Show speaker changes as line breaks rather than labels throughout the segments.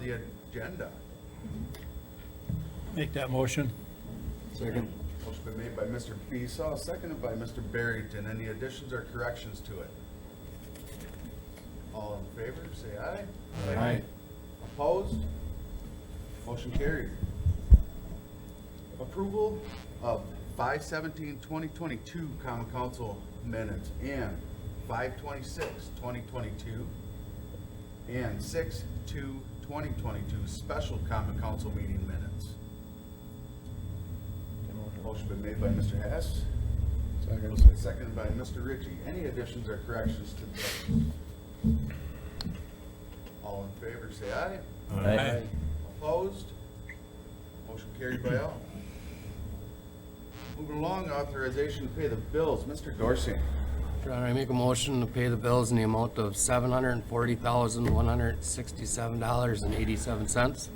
the agenda.
Make that motion.
Second.
Motion been made by Mr. Beesaw, seconded by Mr. Barrington. Any additions or corrections to it? All in favor, say aye.
Aye.
Opposed? Motion carried. Approval of 5/17/2022 Common Council minutes and 5/26/2022 and 6/2/2022 special Common Council meeting minutes. Motion been made by Mr. Hess.
Second.
Seconded by Mr. Ritchie. Any additions or corrections to those? All in favor, say aye.
Aye.
Opposed? Motion carried by all. Moving along, authorization to pay the bills. Mr. Dorsey.
Your Honor, I make a motion to pay the bills in the amount of $740,167.87.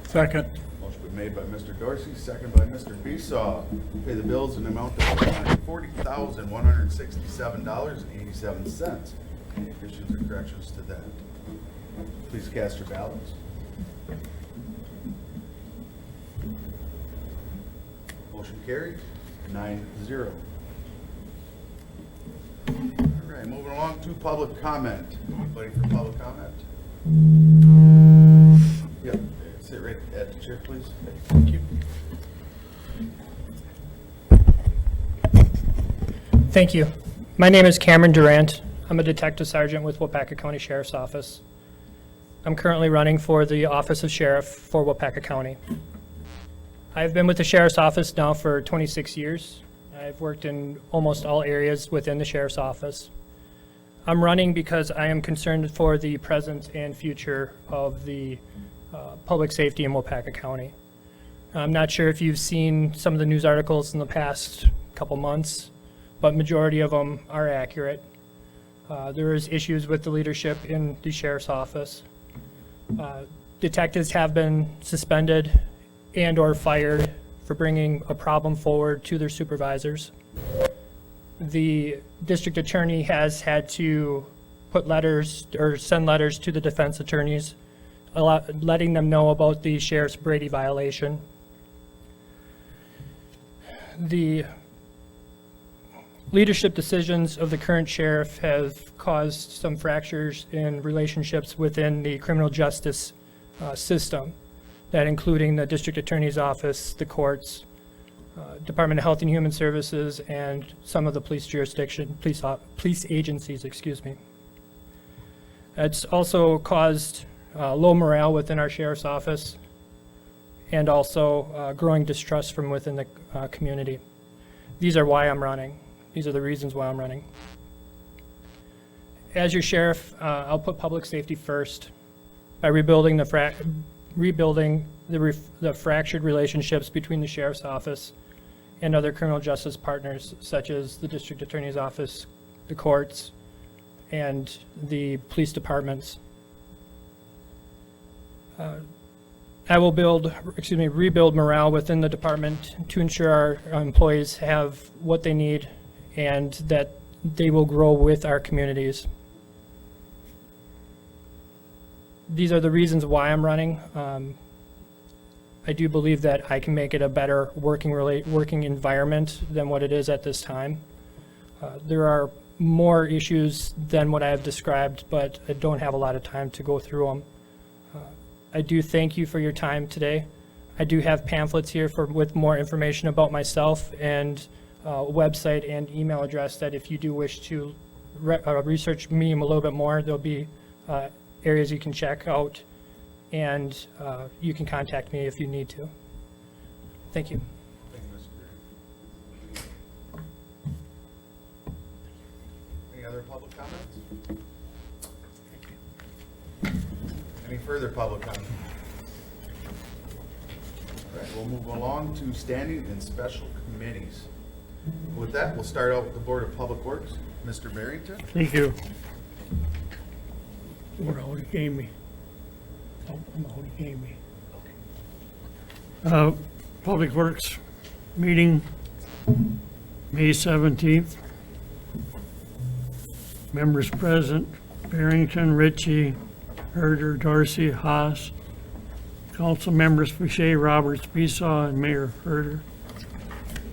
Second.
Motion been made by Mr. Dorsey, second by Mr. Beesaw. Pay the bills in the amount of $740,167.87. Any additions or corrections to that? Please cast your ballots. Motion carried, 9-0. All right, moving along to public comment. Anybody for public comment? Yep, sit right at the chair, please.
Thank you.
Thank you. My name is Cameron Durant. I'm a detective sergeant with Waupaca County Sheriff's Office. I'm currently running for the Office of Sheriff for Waupaca County. I've been with the Sheriff's Office now for 26 years. I've worked in almost all areas within the Sheriff's Office. I'm running because I am concerned for the present and future of the public safety in Waupaca County. I'm not sure if you've seen some of the news articles in the past couple months, but majority of them are accurate. There is issues with the leadership in the Sheriff's Office. Detectives have been suspended and or fired for bringing a problem forward to their supervisors. The district attorney has had to put letters or send letters to the defense attorneys, letting them know about the sheriff's Brady violation. The leadership decisions of the current sheriff have caused some fractures in relationships within the criminal justice system, that including the district attorney's office, the courts, Department of Health and Human Services, and some of the police agencies, excuse me. It's also caused low morale within our sheriff's office, and also growing distrust from within the community. These are why I'm running. These are the reasons why I'm running. As your sheriff, I'll put public safety first by rebuilding the fractured relationships between the sheriff's office and other criminal justice partners, such as the district attorney's office, the courts, and the police departments. I will rebuild morale within the department to ensure our employees have what they need and that they will grow with our communities. These are the reasons why I'm running. I do believe that I can make it a better working environment than what it is at this time. There are more issues than what I have described, but I don't have a lot of time to go through them. I do thank you for your time today. I do have pamphlets here with more information about myself and website and email address that if you do wish to research me a little bit more, there'll be areas you can check out, and you can contact me if you need to. Thank you.
Thank you, Mr. Green. Any other public comments? Any further public comment? All right, we'll move along to standing and special committees. With that, we'll start out with the Board of Public Works. Mr. Barrington?
Thank you. What all he gave me. Public Works meeting, May 17th. Members present, Barrington, Ritchie, Herder, Dorsey, Haas. Council members Boucher, Roberts, Besaw, and Mayor Herder.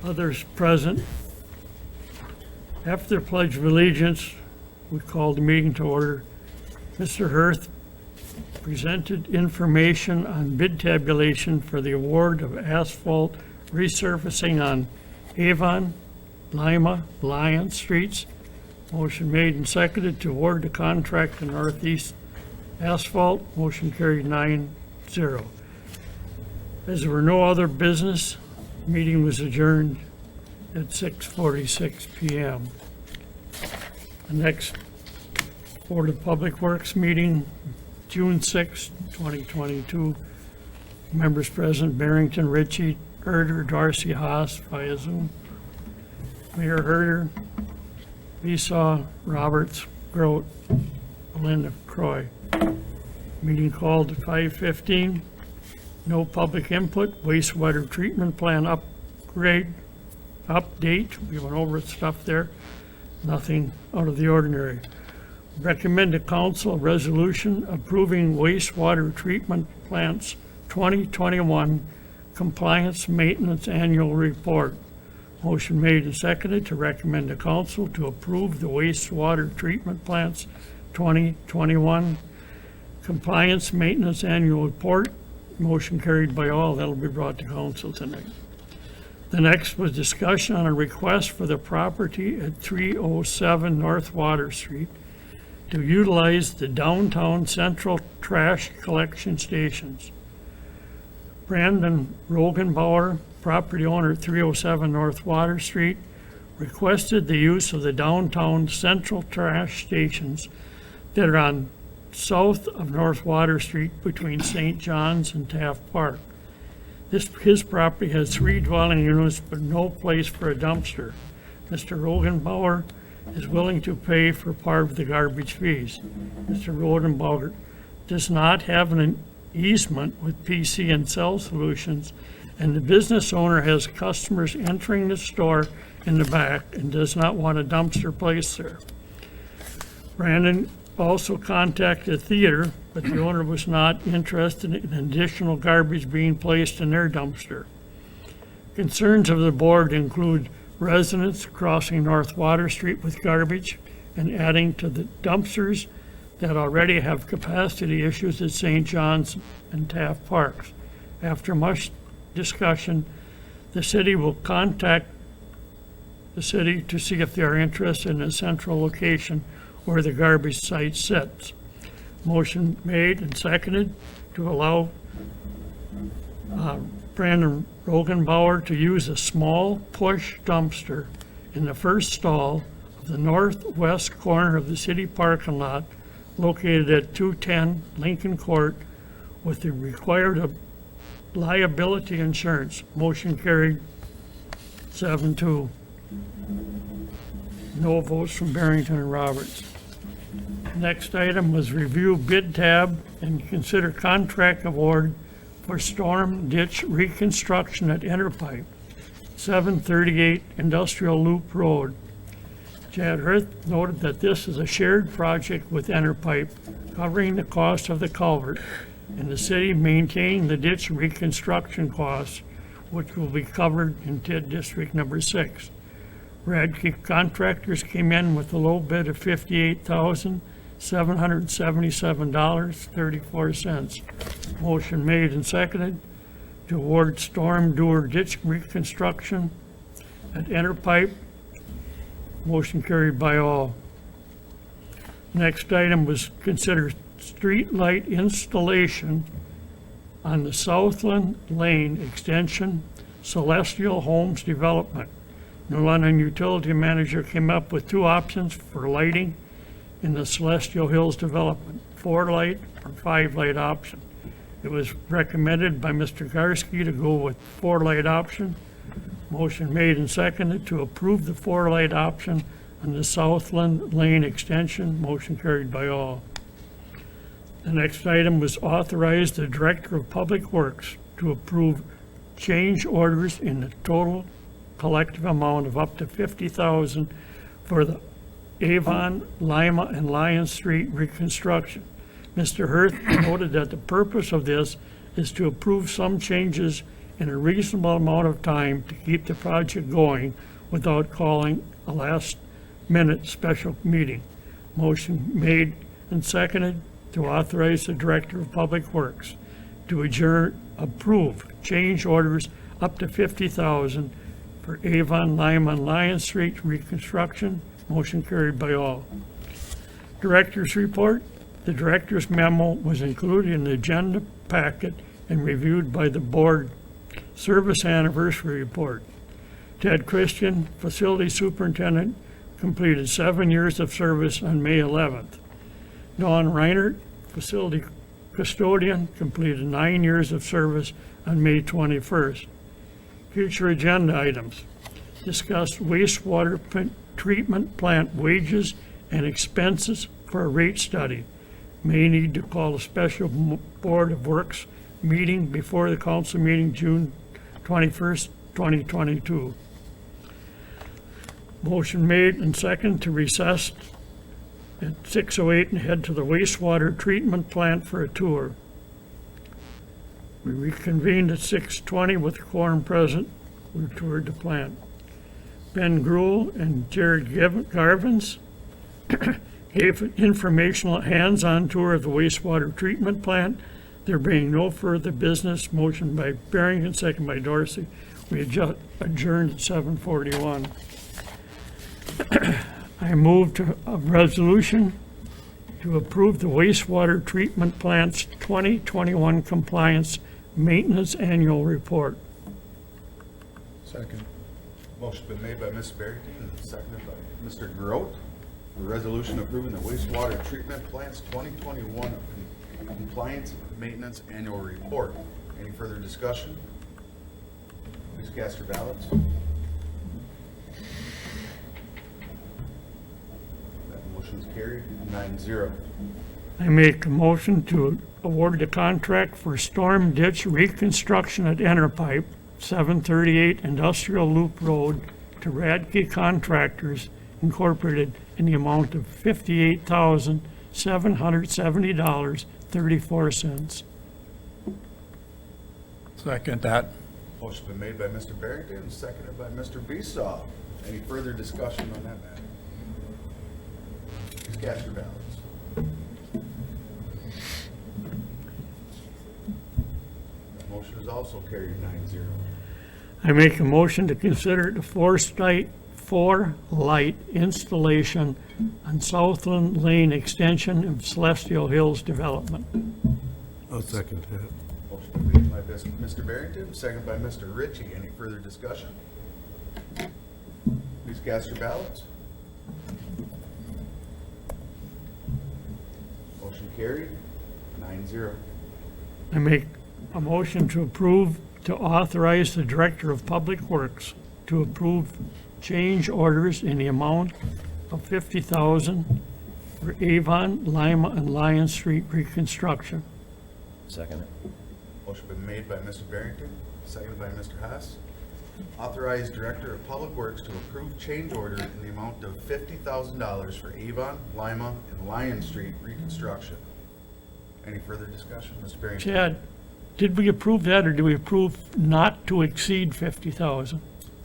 Others present. After the Pledge of Allegiance, we call the meeting to order. Mr. Hirth presented information on bid tabulation for the award of asphalt resurfacing on Avon, Lima, Lyon Streets. Motion made and seconded to award the contract to Northeast Asphalt. Motion carried 9-0. As there were no other business, meeting was adjourned at 6:46 p.m. The next Board of Public Works meeting, June 6, 2022. Members present, Barrington, Ritchie, Herder, Darcy, Haas via Zoom. Mayor Herder, Besaw, Roberts, Grote, Belinda, Croy. Meeting called at 5:15. No public input. Wastewater treatment plan update. We went over stuff there. Nothing out of the ordinary. Recommend to council a resolution approving wastewater treatment plants 2021 compliance maintenance annual report. Motion made and seconded to recommend to council to approve the wastewater treatment plants 2021 compliance maintenance annual report. Motion carried by all. That'll be brought to council tonight. The next was discussion on a request for the property at 307 North Water Street to utilize the downtown central trash collection stations. Brandon Rogenbauer, property owner at 307 North Water Street, requested the use of the downtown central trash stations that are on south of North Water Street between St. John's and Taft Park. His property has 3 dwelling units but no place for a dumpster. Mr. Rogenbauer is willing to pay for part of the garbage fees. Mr. Rogenbauer does not have an easement with PC and Cell Solutions, and the business owner has customers entering the store in the back and does not want a dumpster placed there. Brandon also contacted the theater, but the owner was not interested in additional garbage being placed in their dumpster. Concerns of the board include residents crossing North Water Street with garbage and adding to the dumpsters that already have capacity issues at St. John's and Taft Parks. After much discussion, the city will contact the city to see if they are interested in a central location where the garbage site sits. Motion made and seconded to allow Brandon Rogenbauer to use a small push dumpster in the first stall of the northwest corner of the city parking lot located at 210 Lincoln Court with the required liability insurance. Motion carried 7-2. No votes from Barrington and Roberts. Next item was review bid tab and consider contract award for storm ditch reconstruction at Interpipe, 738 Industrial Loop Road. Chad Hirth noted that this is a shared project with Interpipe covering the cost of the culvert and the city maintaining the ditch reconstruction costs, which will be covered in TID District Number 6. Radke Contractors came in with a low bid of $58,777.34. Motion made and seconded to award storm sewer ditch reconstruction at Interpipe. Motion carried by all. Next item was consider street light installation on the Southland Lane extension, Celestial Homes Development. New London Utility Manager came up with 2 options for lighting in the Celestial Hills development, 4-light or 5-light option. It was recommended by Mr. Garski to go with 4-light option. Motion made and seconded to approve the 4-light option on the Southland Lane extension. Motion carried by all. The next item was authorize the Director of Public Works to approve change orders in the total collective amount of up to $50,000 for the Avon, Lima, and Lyon Street reconstruction. Mr. Hurth noted that the purpose of this is to approve some changes in a reasonable amount of time to keep the project going without calling a last-minute special meeting. Motion made and seconded to authorize the Director of Public Works to approve change orders up to $50,000 for Avon, Lima, and Lion Street reconstruction. Motion carried by all. Director's report. The director's memo was included in the agenda packet and reviewed by the board. Service anniversary report. Ted Christian, facility superintendent, completed 7 years of service on May 11th. Dawn Reinert, facility custodian, completed 9 years of service on May 21st. Future agenda items. Discuss wastewater treatment plant wages and expenses for a rate study. May need to call a special Board of Works meeting before the council meeting June 21st, 2022. Motion made and second to recess at 6:08 and head to the wastewater treatment plant for a tour. We reconvened at 6:20 with quorum present. We toured the plant. Ben Gruel and Jared Garvins gave informational hands-on tour of the wastewater treatment plant. There being no further business, motion by Barrington, second by Dorsey. We adjourned at 7:41. I move to a resolution to approve the wastewater treatment plant's 2021 compliance maintenance annual report.
Second. Motion been made by Ms. Barrington and seconded by Mr. Grote. The resolution approving the wastewater treatment plant's 2021 compliance maintenance annual report. Any further discussion? Please cast your ballots. That motion's carried 9-0.
I make a motion to award the contract for storm ditch reconstruction at Interpipe, 738 Industrial Loop Road, to Radke Contractors Incorporated in the amount of $58,770.34.
Second that.
Motion been made by Mr. Barrington and seconded by Mr. Beesaw. Any further discussion on that matter? Please cast your ballots. That motion is also carried 9-0.
I make a motion to consider the four-light installation on Southland Lane extension of Celestial Hills development.
I'll second that.
Motion been made by Mr. Barrington, seconded by Mr. Ritchie. Any further discussion? Please cast your ballots. Motion carried 9-0.
I make a motion to authorize the Director of Public Works to approve change orders in the amount of $50,000 for Avon, Lima, and Lion Street reconstruction.
Second.
Motion been made by Mr. Barrington, seconded by Mr. Haas. Authorize Director of Public Works to approve change order in the amount of $50,000 for Avon, Lima, and Lion Street reconstruction. Any further discussion, Mr. Barrington?
Chad, did we approve that, or do we approve not to exceed 50,000?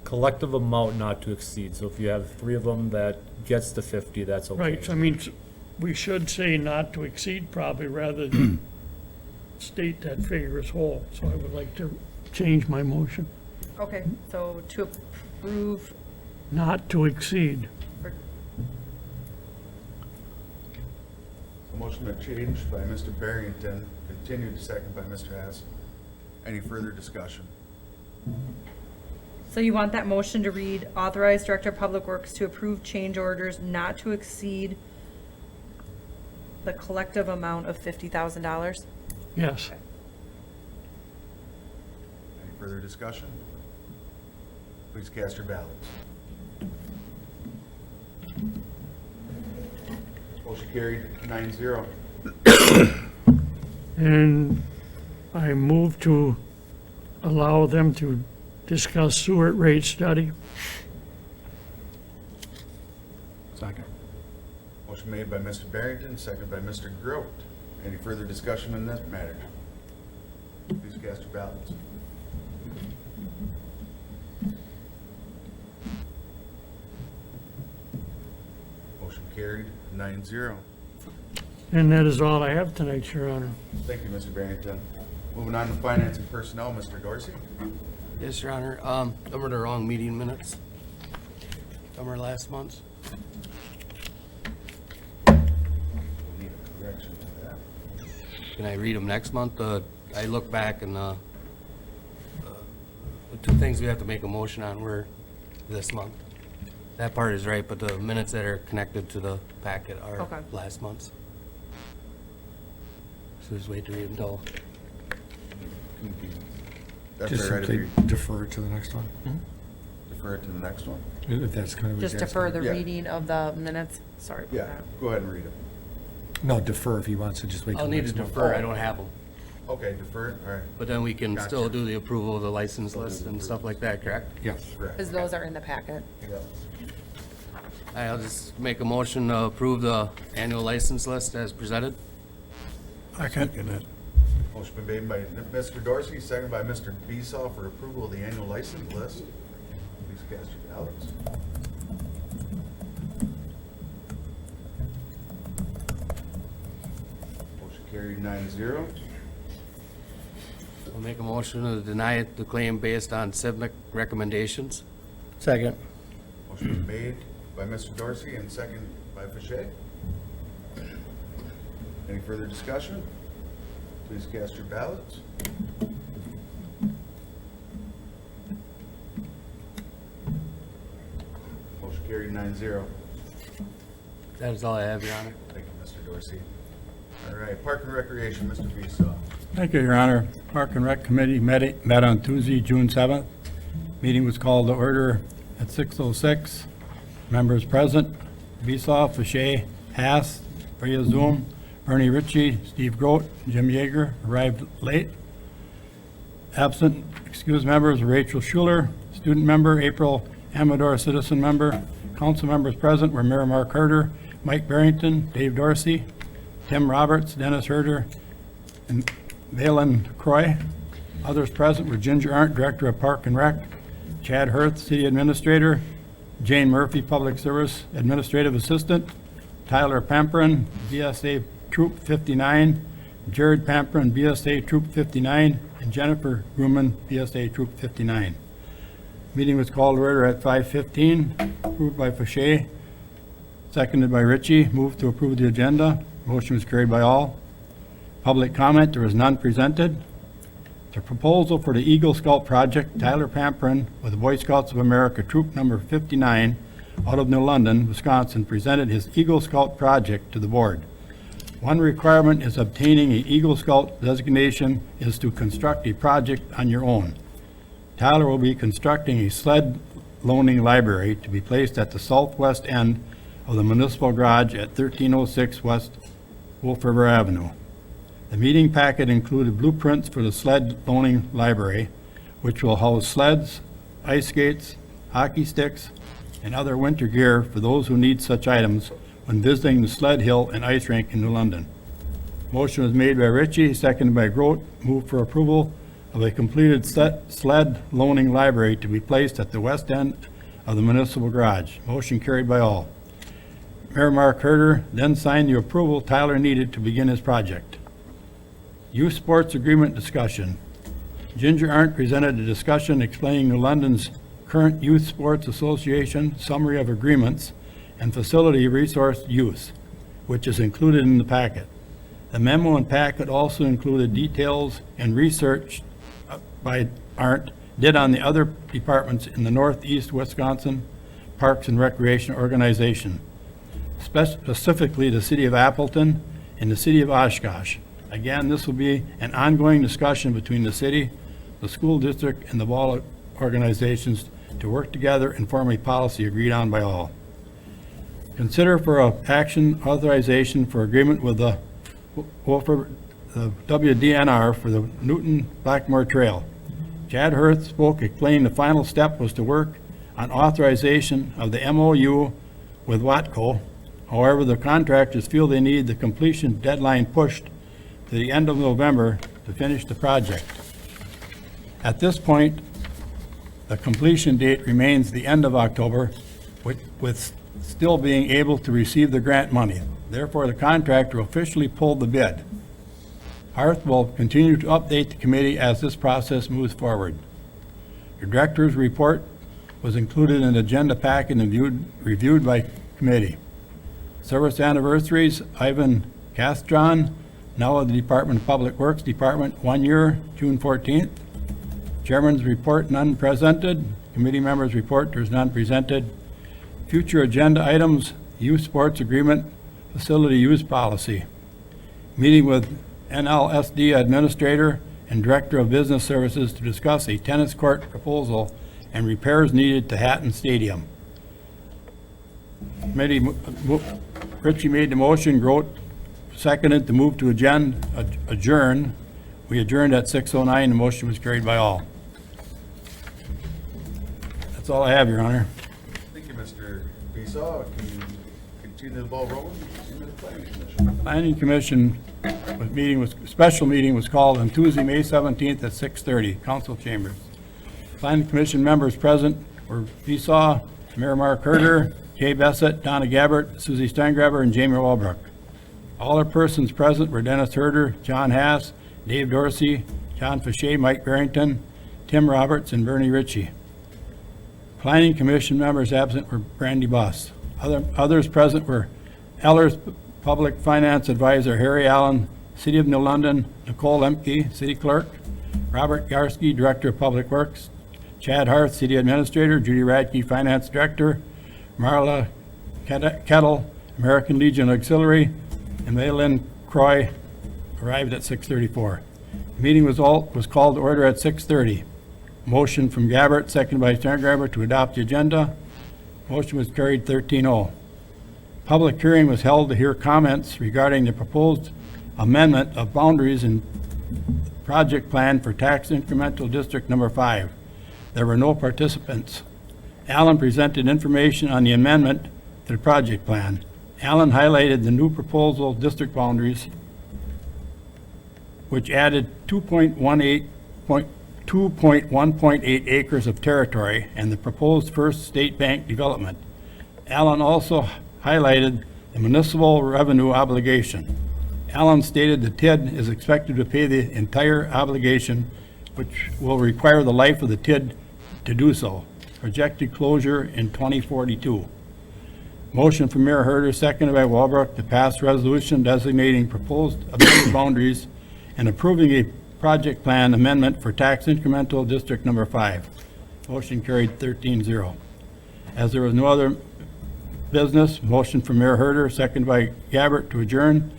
Collective amount not to exceed, so if you have 3 of them that gets to 50, that's okay.
Right, so I mean, we should say not to exceed probably, rather than state that figure as whole. So I would like to change my motion,
Okay, so to approve,
not to exceed.
The motion been changed by Mr. Barrington, continued second by Mr. Haas. Any further discussion?
so you want that motion to read, authorize Director of Public Works to approve change orders not to exceed the collective amount of $50,000?
Yes.
Any further discussion? Please cast your ballots. Motion carried 9-0.
And I move to allow them to discuss sewer rate study.
Second.
Motion made by Mr. Barrington, seconded by Mr. Grote. Any further discussion on this matter? Please cast your ballots. Motion carried, 9-0.
And that is all I have tonight, Your Honor.
Thank you, Mr. Barrington. Moving on to finance and personnel, Mr. Dorsey.
Yes, Your Honor. Them are the wrong meeting minutes. Them are last month's.
We need a correction to that.
Can I read them next month? I look back and, the two things we have to make a motion on were this month. That part is right, but the minutes that are connected to the packet are
Okay.
last month's. So just wait to read them till,
That's
Just
all right if
simply
you
defer it to the next one,
defer it to the next one.
if that's kind of what
Just
you guys
defer
want.
the
Yeah.
reading of the minutes. Sorry about
Yeah,
that.
go ahead and read it.
No, defer if he wants to just wait till
I'll need to
next month.
defer, I don't have them.
Okay, defer it, all right.
But then we can
Gotcha.
still do the approval of the license list and stuff like that, correct?
Yes.
Correct.
Because those are in the packet.
Yep.
I'll just make a motion to approve the annual license list as presented.
I can get it.
Motion been made by Mr. Dorsey, seconded by Mr. Beesaw for approval of the annual license list. Please cast your ballots. Motion carried 9-0.
I'll make a motion to deny the claim based on CIVMIC recommendations.
Second.
Motion been made by Mr. Dorsey and second by Fache. Any further discussion? Please cast your ballots. Motion carried 9-0.
That is all I have, Your Honor.
Thank you, Mr. Dorsey. All right, Park and Recreation, Mr. Beesaw.
Thank you, Your Honor. Park and Rec Committee met on Tuesday, June 7th. Meeting was called to order at 6:06. Members present: Beesaw, Fache, Haas, Brea Zoom, Bernie Ritchie, Steve Grote, Jim Yeager arrived late. Absent, excused members: Rachel Schuler, student member; April Amador, citizen member. Council members present were Miramar Carter, Mike Barrington, Dave Dorsey, Tim Roberts, Dennis Herder, and Valen Croy. Others present were Ginger Arndt, Director of Park and Rec; Chad Hirth, City Administrator; Jane Murphy, Public Service Administrative Assistant; Tyler Pamperin, BSA Troop 59; Jared Pamperin, BSA Troop 59; and Jennifer Grumman, BSA Troop 59. Meeting was called to order at 5:15, approved by Fache, seconded by Ritchie. Moved to approve the agenda. Motion was carried by all. Public comment, there was none presented. The proposal for the Eagle Scout project, Tyler Pamperin with the Boy Scouts of America Troop Number 59 out of New London, Wisconsin, presented his Eagle Scout project to the board. One requirement is obtaining an Eagle Scout designation is to construct a project on your own. Tyler will be constructing a sled loaning library to be placed at the southwest end of the municipal garage at 1306 West Wolf River Avenue. The meeting packet included blueprints for the sled loaning library, which will house sleds, ice skates, hockey sticks, and other winter gear for those who need such items when visiting the sled hill and ice rink in New London. Motion was made by Ritchie, seconded by Grote. Moved for approval of a completed sled loaning library to be placed at the west end of the municipal garage. Motion carried by all. Miramar Carter then signed the approval Tyler needed to begin his project. Youth Sports Agreement discussion. Ginger Arndt presented a discussion explaining New London's current Youth Sports Association summary of agreements and facility resource use, which is included in the packet. The memo and packet also included details and research by Arndt did on the other departments in the Northeast Wisconsin Parks and Recreation Organization, specifically the City of Appleton and the City of Oshkosh. Again, this will be an ongoing discussion between the city, the school district, and the ball organizations to work together and form a policy agreed on by all. Consider for action authorization for agreement with the WDNR for the Newton Blackmore Trail. Chad Hirth spoke, explaining the final step was to work on authorization of the MOU with Watco. However, the contractors feel they need the completion deadline pushed to the end of November to finish the project. At this point, the completion date remains the end of October, with still being able to receive the grant money. Therefore, the contractor officially pulled the bid. Hearth will continue to update the committee as this process moves forward. Your director's report was included in the agenda packet and reviewed by committee. Service anniversaries, Ivan Castron, now of the Department of Public Works Department, 1 year, June 14th. Chairman's report, none presented. Committee members' report, there's none presented. Future agenda items, youth sports agreement, facility use policy. Meeting with NLSD Administrator and Director of Business Services to discuss a tennis court proposal and repairs needed to Hatton Stadium. Committee, Richie made the motion, Grote seconded to move to adjourn. We adjourned at 6:09, the motion was carried by all. That's all I have, Your Honor.
Thank you, Mr. Beesaw. Can you continue the ball rolling? Into the planning commission.
Planning Commission special meeting was called on Tuesday, May 17th at 6:30, council chambers. Planning Commission members present were Beesaw, Mayor Mark Herter, Jay Bessett, Donna Gabbert, Susie Steingraber, and Jamie Walbrook. All the persons present were Dennis Herter, John Hass, Dave Dorsey, John Fache, Mike Barrington, Tim Roberts, and Bernie Ritchie. Planning Commission members absent were Brandy Boss. Others present were Eller's Public Finance Advisor Harry Allen, City of New London, Nicole Lemke, City Clerk, Robert Garski, Director of Public Works, Chad Harth, City Administrator, Judy Radke, Finance Director, Marla Kettle, American Legion Auxiliary, and Maylin Croy arrived at 6:34. The meeting was called to order at 6:30. Motion from Gabbert, seconded by Steingraber, to adopt the agenda. Motion was carried 13-0. Public hearing was held to hear comments regarding the proposed amendment of boundaries in project plan for tax incremental district number 5. There were no participants. Allen presented information on the amendment to the project plan. Allen highlighted the new proposal district boundaries, which added 2.1.8 acres of territory and the proposed First State Bank development. Allen also highlighted the municipal revenue obligation. Allen stated the TID is expected to pay the entire obligation, which will require the life of the TID to do so. Projected closure in 2042. Motion from Mayor Herter, seconded by Walbrook, to pass resolution designating proposed amended boundaries and approving a project plan amendment for tax incremental district number 5. Motion carried 13-0. As there was no other business, motion from Mayor Herter, seconded by Gabbert, to adjourn,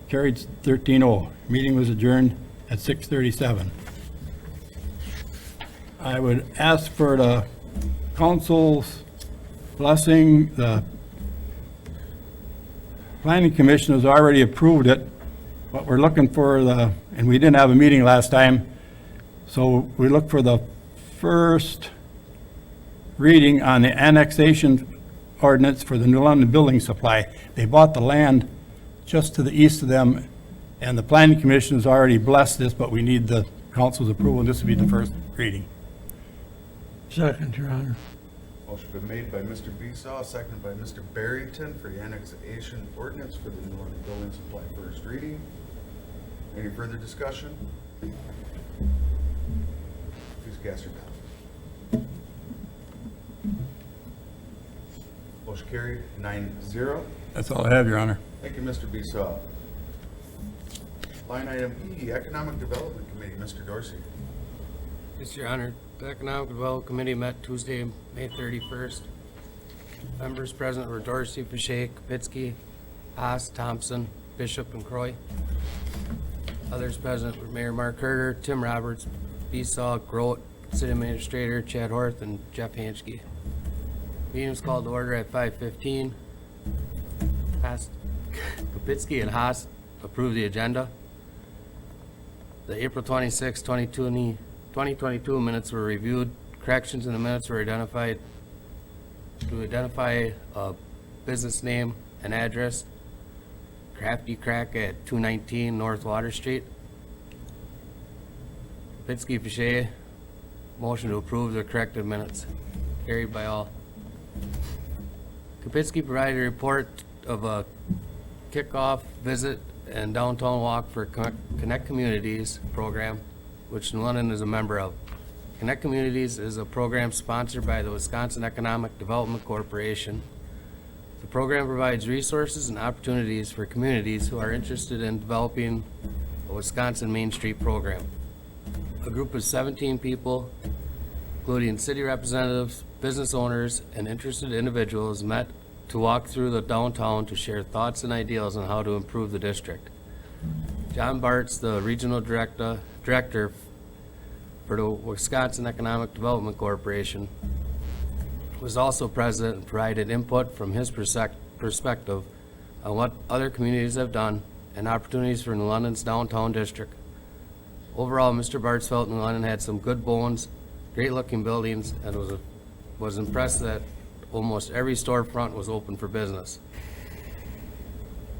carried 13-0. Meeting was adjourned at 6:37. I would ask for the council's blessing. The Planning Commission has already approved it, but we're looking for and we didn't have a meeting last time, so we look for the first reading on the annexation ordinance for the New London Building Supply. They bought the land just to the east of them, and the Planning Commission has already blessed this, but we need the council's approval, and this will be the first reading.
Second, Your Honor.
Motion been made by Mr. Beesaw, seconded by Mr. Barrington for the annexation ordinance for the New London Building Supply first reading. Any further discussion? Please cast your ballot. Motion carried 9-0.
That's all I have, Your Honor.
Thank you, Mr. Beesaw. Line item E, Economic Development Committee, Mr. Dorsey.
Yes, Your Honor. The Economic Development Committee met Tuesday, May 31st. Members present were Dorsey, Fache, Kapitsky, Haas, Thompson, Bishop, and Croy. Others present were Mayor Mark Herter, Tim Roberts, Beesaw, Grote, City Administrator Chad Horth, and Jeff Hanschke. Meeting was called to order at 5:15. Kapitsky and Haas approved the agenda. The April 26, 2022 minutes were reviewed. Corrections in the minutes were identified to identify a business name and address. Crafty Crack at 219 North Water Street. Kapitsky Fache, motion to approve the corrected minutes. Carried by all. Kapitsky provided a report of a kickoff visit and downtown walk for Connect Communities program, which New London is a member of. Connect Communities is a program sponsored by the Wisconsin Economic Development Corporation. The program provides resources and opportunities for communities who are interested in developing a Wisconsin Main Street program. A group of 17 people, including city representatives, business owners, and interested individuals, met to walk through the downtown to share thoughts and ideas on how to improve the district. John Bartz, the regional director for the Wisconsin Economic Development Corporation, was also present and provided input from his perspective on what other communities have done and opportunities for New London's downtown district. Overall, Mr. Bartz felt New London had some good bones, great-looking buildings, and was impressed that almost every storefront was open for business.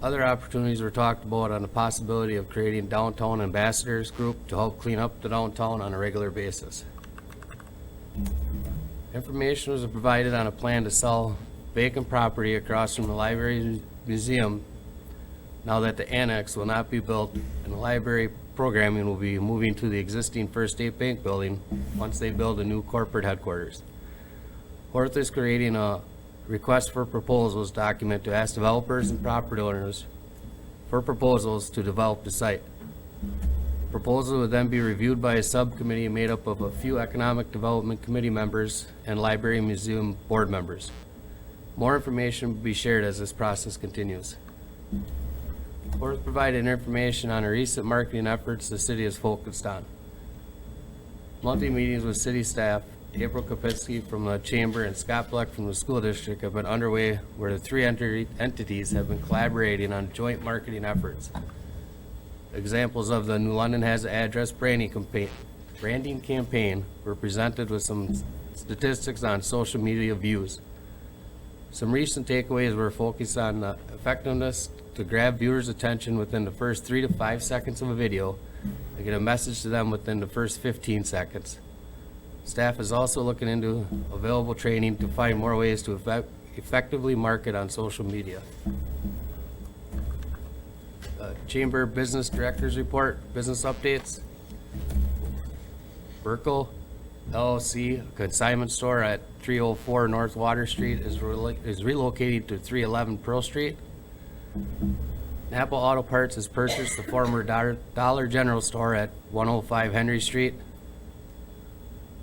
Other opportunities were talked about on the possibility of creating downtown ambassadors group to help clean up the downtown on a regular basis. Information was provided on a plan to sell vacant property across from the library museum now that the annex will not be built and the library programming will be moving to the existing First State Bank building once they build a new corporate headquarters. Fourth is creating a request for proposals document to ask developers and property owners for proposals to develop the site. Proposal would then be reviewed by a subcommittee made up of a few Economic Development Committee members and Library Museum Board members. More information will be shared as this process continues. Fourth, provided information on the recent marketing efforts the city has focused on. Monthly meetings with city staff, April Kapitsky from the Chamber and Scott Bleck from the School District have been underway where the three entities have been collaborating on joint marketing efforts. Examples of the New London Has an Address branding campaign were presented with some statistics on social media views. Some recent takeaways were focused on the effectiveness to grab viewers' attention within the first 3 to 5 seconds of a video and get a message to them within the first 15 seconds. Staff is also looking into available training to find more ways to effectively market on social media. Chamber Business Directors Report, business updates. Burkle LLC, a consignment store at 304 North Water Street is relocated to 311 Pearl Street. Napa Auto Parts has purchased the former Dollar General store at 105 Henry Street.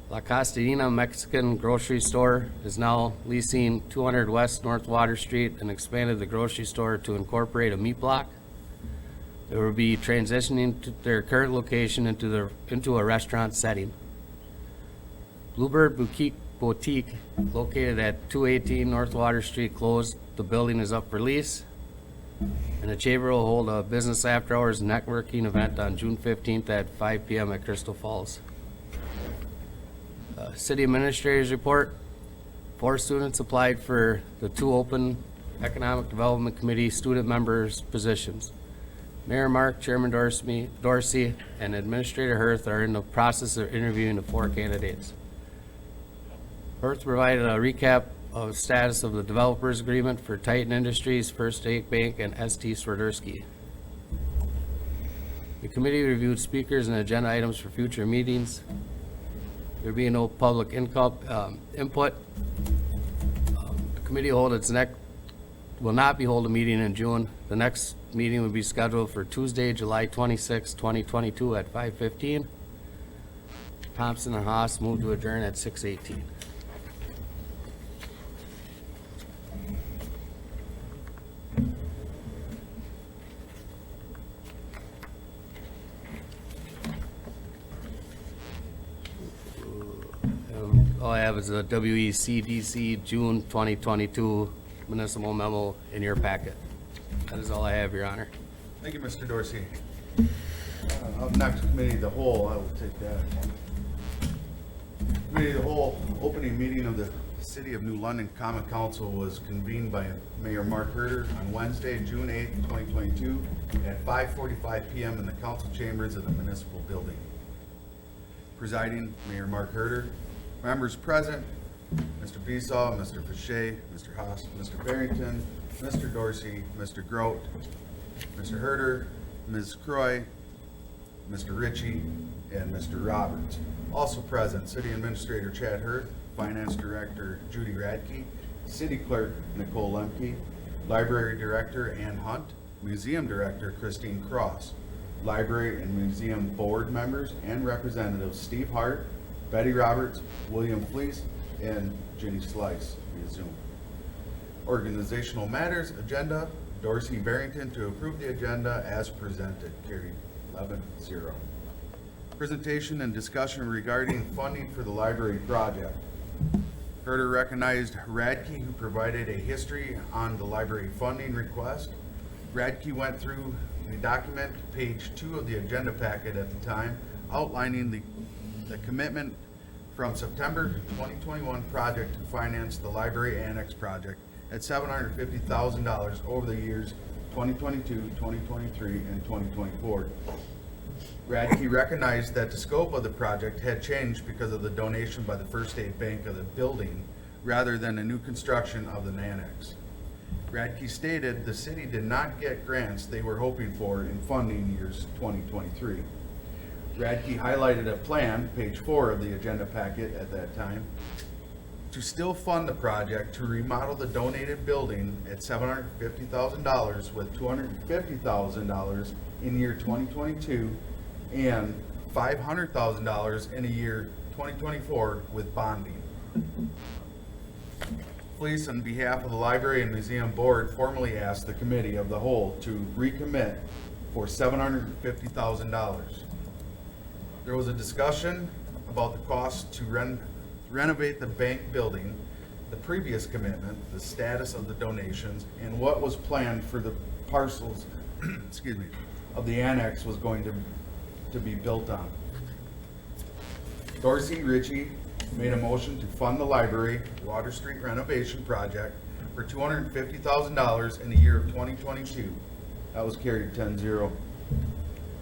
La Costadina Mexican grocery store is now leasing 200 West North Water Street and expanded the grocery store to incorporate a meat block. They will be transitioning to their current location into a restaurant setting. Bluebird Boutique, located at 218 North Water Street, closed. The building is up for lease. And the Chamber will hold a business after-hours networking event on June 15th at 5 p.m. at Crystal Falls. City Administrator's Report. 4 students applied for the 2 open Economic Development Committee student members positions. Mayor Mark, Chairman Dorsey, and Administrator Hirth are in the process of interviewing the 4 candidates. Hirth provided a recap of status of the developers agreement for Titan Industries, First State Bank, and ST Swiderski. The committee reviewed speakers and agenda items for future meetings. There being no public input. The committee will not be holding a meeting in June. The next meeting will be scheduled for Tuesday, July 26, 2022 at 5:15. Thompson and Haas move to adjourn at 6:18. All I have is a WECDC June 2022 municipal memo in your packet. That is all I have, Your Honor.
Thank you, Mr. Dorsey. Up next, committee of the whole, I will take that. Committee of the whole opening meeting of the City of New London Common Council was convened by Mayor Mark Herter on Wednesday, June 8th, 2022 at 5:45 PM in the council chambers of the municipal building. Presiding, Mayor Mark Herter. Members present, Mr. Besaw, Mr. Fichet, Mr. Haas, Mr. Barrington, Mr. Dorsey, Mr. Grote, Mr. Herter, Ms. Croy, Mr. Ritchie, and Mr. Roberts. Also present, City Administrator Chad Hurth, Finance Director Judy Radke, City Clerk Nicole Lemke, Library Director Ann Hunt, Museum Director Christine Cross, Library and Museum Board members and representatives Steve Hart, Betty Roberts, William Fleece, and Jenny Slice via Zoom. Organizational matters, agenda, Dorsey Barrington to approve the agenda as presented, carried 11-0. Presentation and discussion regarding funding for the library project. Herter recognized Radke, who provided a history on the library funding request. Radke went through the document, page 2 of the agenda packet at the time, outlining the commitment from September 2021 project to finance the library annex project at $750,000 over the years 2022, 2023, and 2024. Radke recognized that the scope of the project had changed because of the donation by the First State Bank of the building rather than a new construction of the annex. Radke stated the city did not get grants they were hoping for in funding years 2023. Radke highlighted a plan, page 4 of the agenda packet at that time, to still fund the project to remodel the donated building at $750,000 with $250,000 in year 2022 and $500,000 in a year 2024 with bonding. Fleece, on behalf of the Library and Museum Board, formally asked the Committee of the Whole to recommit for $750,000. There was a discussion about the cost to renovate the bank building, the previous commitment, the status of the donations, and what was planned for the parcels, excuse me, of the annex was going to be built on. Dorsey Ritchie made a motion to fund the library Water Street renovation project for $250,000 in the year of 2022. That was carried 10-0.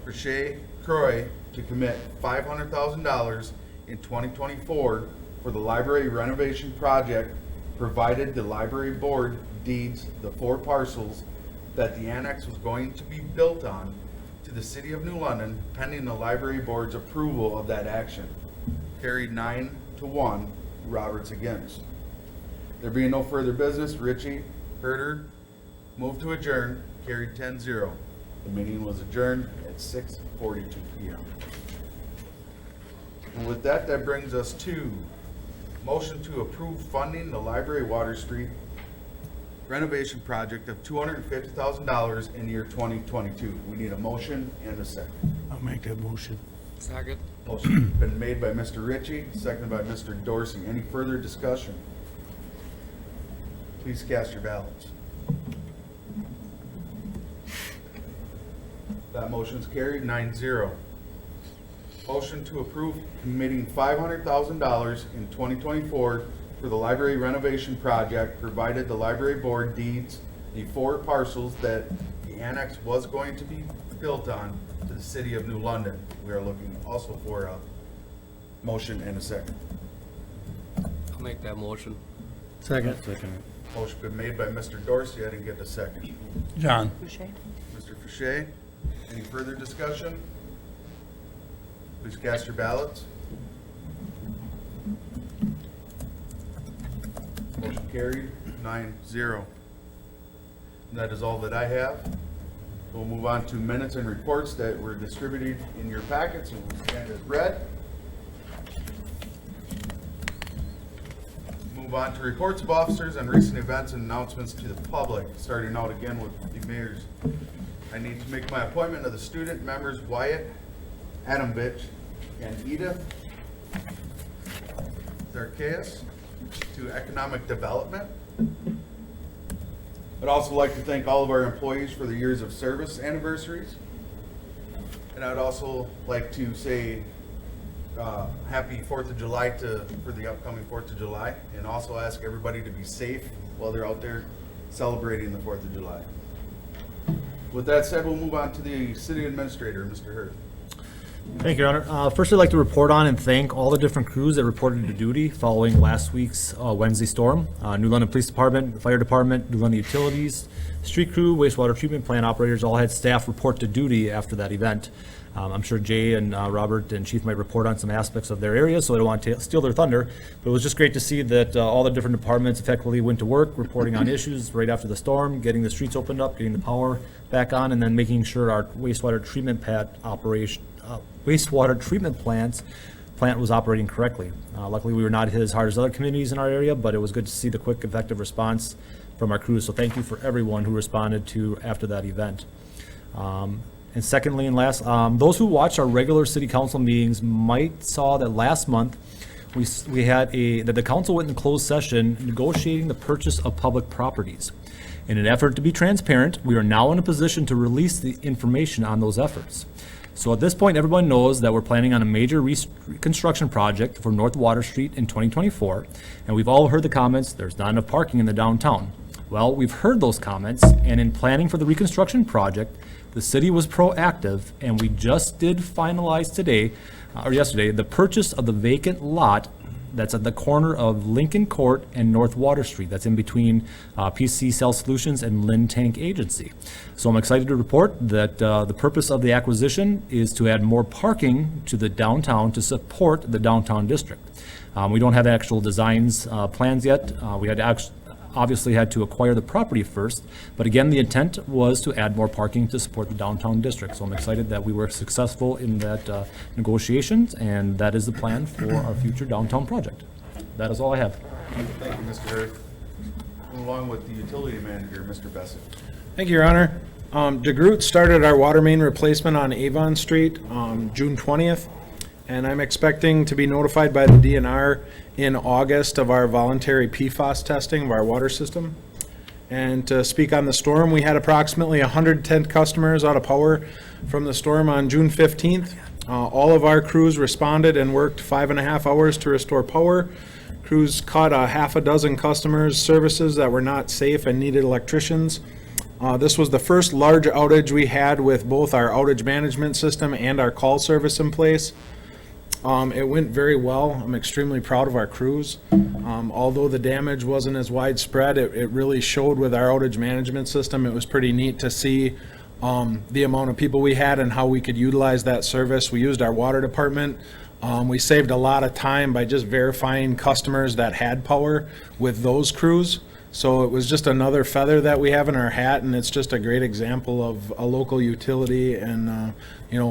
Fichet Croy to commit $500,000 in 2024 for the library renovation project, provided the library board deeds the 4 parcels that the annex was going to be built on to the City of New London, pending the library board's approval of that action. Carried 9-1, Roberts against. There being no further business, Ritchie, Herter, move to adjourn, carried 10-0. The meeting was adjourned at 6:42 PM. And with that, that brings us to motion to approve funding the library Water Street renovation project of $250,000 in year 2022. We need a motion and a second.
I'll make that motion.
Second.
Motion been made by Mr. Ritchie, seconded by Mr. Dorsey. Any further discussion? Please cast your ballots. That motion's carried 9-0. Motion to approve committing $500,000 in 2024 for the library renovation project, provided the library board deeds the 4 parcels that the annex was going to be built on to the City of New London. We are looking also for a motion and a second.
I'll make that motion.
Second.
Motion been made by Mr. Dorsey. I didn't get a second.
John?
Boucher?
Mr. Fichet, any further discussion? Please cast your ballots. Motion carried 9-0. And that is all that I have. We'll move on to minutes and reports that were distributed in your packets and will stand as read. Move on to reports of officers and recent events and announcements to the public, starting out again with the mayor's. I need to make my appointment of the student members Wyatt Adamvich and Edith Zarkeas to economic development. I'd also like to thank all of our employees for their years of service anniversaries. And I'd also like to say happy 4th of July for the upcoming 4th of July, and also ask everybody to be safe while they're out there celebrating the 4th of July. With that said, we'll move on to the city administrator, Mr. Hurd.
Thank you, Your Honor. First, I'd like to report on and thank all the different crews that reported to duty following last week's Wednesday storm. New London Police Department, Fire Department, New London Utilities, street crew, wastewater treatment plant operators all had staff report to duty after that event. I'm sure Jay and Robert and Chief might report on some aspects of their areas, so I don't want to steal their thunder. But it was just great to see that all the different departments effectively went to work, reporting on issues right after the storm, getting the streets opened up, getting the power back on, and then making sure our wastewater treatment plant was operating correctly. Luckily, we were not hit as hard as other communities in our area, but it was good to see the quick, effective response from our crews. So thank you for everyone who responded to after that event. And secondly and last, those who watch our regular city council meetings might saw that last month we had that the council went in closed session negotiating the purchase of public properties. In an effort to be transparent, we are now in a position to release the information on those efforts. So at this point, everyone knows that we're planning on a major reconstruction project for North Water Street in 2024, and we've all heard the comments, there's not enough parking in the downtown. Well, we've heard those comments, and in planning for the reconstruction project, the city was proactive, and we just did finalize yesterday, the purchase of the vacant lot that's at the corner of Lincoln Court and North Water Street. That's in between PC Cell Solutions and Lynn Tank Agency. So I'm excited to report that the purpose of the acquisition is to add more parking to the downtown to support the downtown district. We don't have actual designs plans yet. We obviously had to acquire the property first, but again, the intent was to add more parking to support the downtown district. So I'm excited that we were successful in that negotiations, and that is the plan for our future downtown project. That is all I have.
Thank you, Mr. Hurd. Along with the utility manager, Mr. Bessett.
Thank you, Your Honor. DeGroot started our water main replacement on Avon Street June 20th, and I'm expecting to be notified by the DNR in August of our voluntary PFAS testing of our water system. And to speak on the storm, we had approximately 110 customers out of power from the storm on June 15th. All of our crews responded and worked 5.5 hours to restore power. Crews caught a half a dozen customers' services that were not safe and needed electricians. This was the first large outage we had with both our outage management system and our call service in place. It went very well. I'm extremely proud of our crews. Although the damage wasn't as widespread, it really showed with our outage management system. It was pretty neat to see the amount of people we had and how we could utilize that service. We used our water department. We saved a lot of time by just verifying customers that had power with those crews. So it was just another feather that we have in our hat, and it's just a great example of a local utility and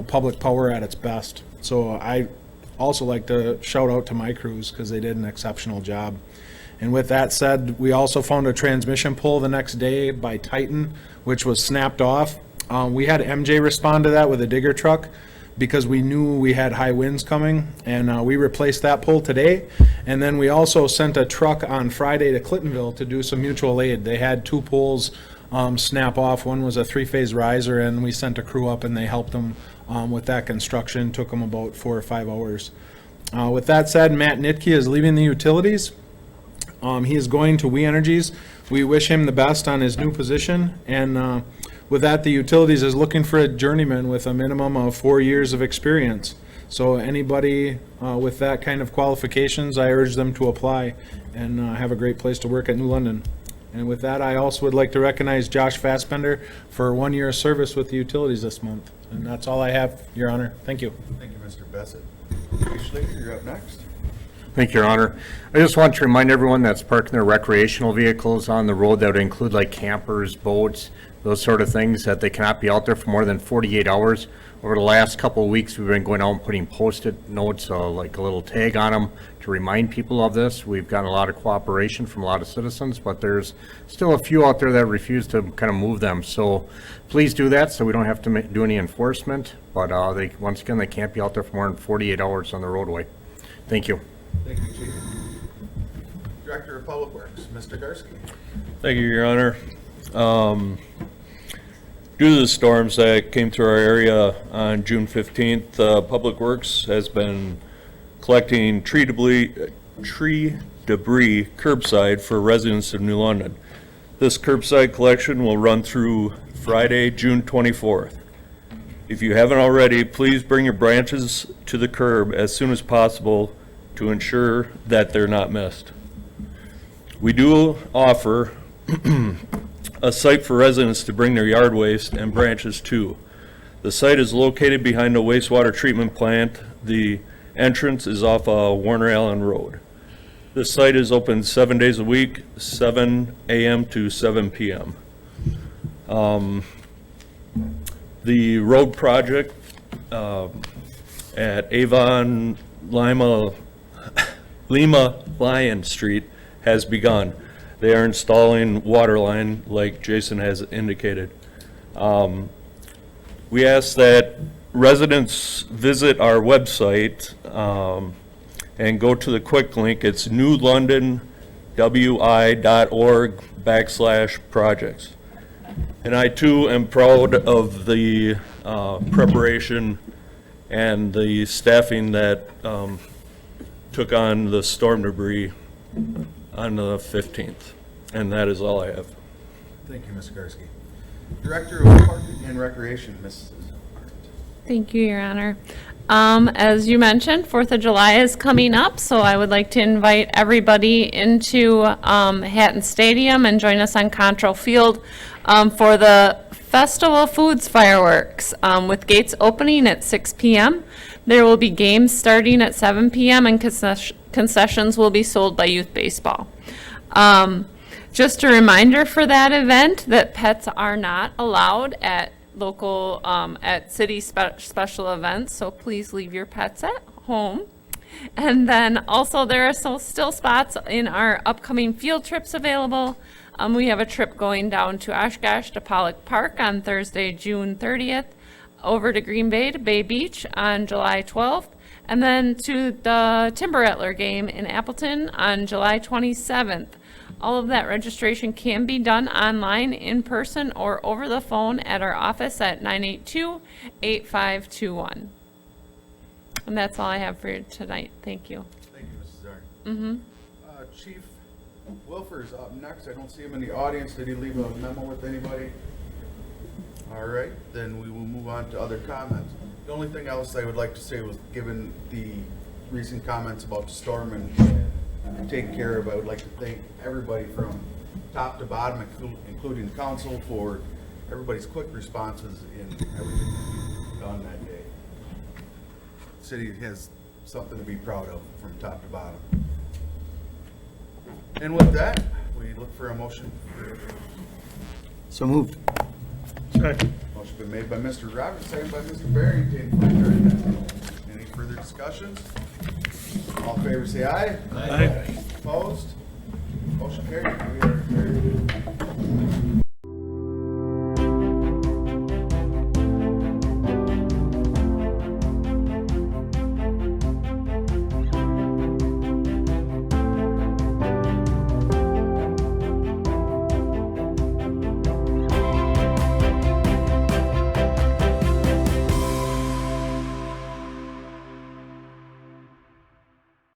public power at its best. So I also like to shout out to my crews because they did an exceptional job. And with that said, we also found a transmission pole the next day by Titan, which was snapped off. We had MJ respond to that with a digger truck because we knew we had high winds coming, and we replaced that pole today. And then we also sent a truck on Friday to Clintonville to do some mutual aid. They had 2 poles snap off. One was a 3-phase riser, and we sent a crew up and they helped them with that construction. Took them about 4 or 5 hours. With that said, Matt Nitke is leaving the utilities. He is going to We Energies. We wish him the best on his new position, and with that, the utilities is looking for a journeyman with a minimum of 4 years of experience. So anybody with that kind of qualifications, I urge them to apply and have a great place to work at New London. And with that, I also would like to recognize Josh Fassbender for 1 year of service with the utilities this month. And that's all I have, Your Honor. Thank you.
Thank you, Mr. Bessett. Ashley, you're up next.
Thank you, Your Honor. I just want to remind everyone that's parking their recreational vehicles on the road, that would include like campers, boats, those sort of things, that they cannot be out there for more than 48 hours. Over the last couple of weeks, we've been going out and putting Post-it notes, like a little tag on them to remind people of this. We've gotten a lot of cooperation from a lot of citizens, but there's still a few out there that refuse to kind of move them. So please do that so we don't have to do any enforcement. But once again, they can't be out there for more than 48 hours on the roadway. Thank you.
Thank you, Chief. Director of Public Works, Mr. Garski.
Thank you, Your Honor. Due to the storms that came through our area on June 15th, Public Works has been collecting tree debris curbside for residents of New London. This curbside collection will run through Friday, June 24th. If you haven't already, please bring your branches to the curb as soon as possible to ensure that they're not missed. We do offer a site for residents to bring their yard waste and branches to. The site is located behind the wastewater treatment plant. The entrance is off Warner Allen Road. This site is open 7 days a week, 7 a.m. to 7 p.m. The road project at Avon, Lima, Lion Street has begun. They are installing water line like Jason has indicated. We ask that residents visit our website and go to the quick link. It's newlondonwi.org/projects. And I too am proud of the preparation and the staffing that took on the storm debris on the 15th. And that is all I have.
Thank you, Ms. Karski. Director of Park and Recreation, Mrs. Arndt.
Thank you, Your Honor. As you mentioned, 4th of July is coming up, so I would like to invite everybody into Hatton Stadium and join us on Control Field for the Festival Foods fireworks with gates opening at 6 p.m. There will be games starting at 7 p.m. and concessions will be sold by Youth Baseball. Just a reminder for that event that pets are not allowed at local, at city special events, so please leave your pets at home. And then also there are still spots in our upcoming field trips available. We have a trip going down to Oshkosh to Pollock Park on Thursday, June 30th, over to Green Bay to Bay Beach on July 12th, and then to the Timber Rattler game in Appleton on July 27th. All of that registration can be done online, in person, or over the phone at our office at 982-8521. And that's all I have for you tonight. Thank you.
Thank you, Mrs. Arndt. Chief Wilfer's up next. I don't see him in the audience. Did he leave a memo with anybody? All right, then we will move on to other comments. The only thing else I would like to say was, given the recent comments about the storm and taken care of, I would like to thank everybody from top to bottom, including council, for everybody's quick responses in everything we've done that day. The city has something to be proud of from top to bottom. And with that, we look for a motion.
So moved.
Second.
Motion been made by Mr. Roberts, second by Mr. Barrington for adjournment. Any further discussions? All in favor, say aye.
Aye.
Opposed? Motion carried. We are adjourned.